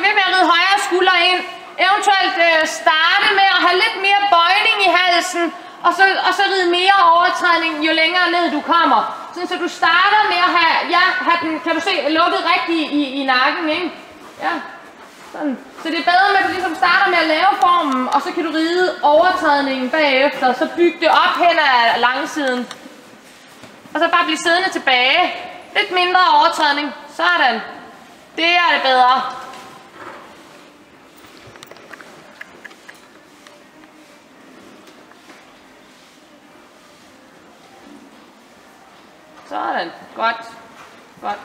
ved med at ride højre skulder ind. Eventuelt starte med at have lidt mere bøjning i halsen, og så ride mere overtrædning, jo længere ned du kommer. Sådan, så du starter med at have den, kan du se, lukket rigtigt i nakken, ikke? Ja, sådan. Så det er bedre med, at du ligesom starter med at lave formen, og så kan du ride overtrædningen bagefter, så bygge det op hen ad langsiden. Og så bare blive siddende tilbage. Lidt mindre overtrædning. Sådan. Det er det bedre. Sådan. Godt. Godt.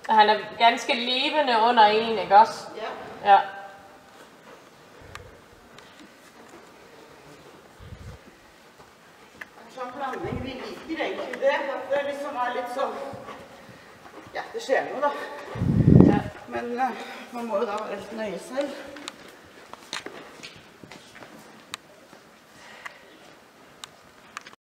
Og han er ganske levende under en, ikke også? Ja. Ja. Blanding vi liker egentlig det. Det er liksom litt sånn, ja, det skjer noe da. Ja. Men man må jo da være litt nøye selv.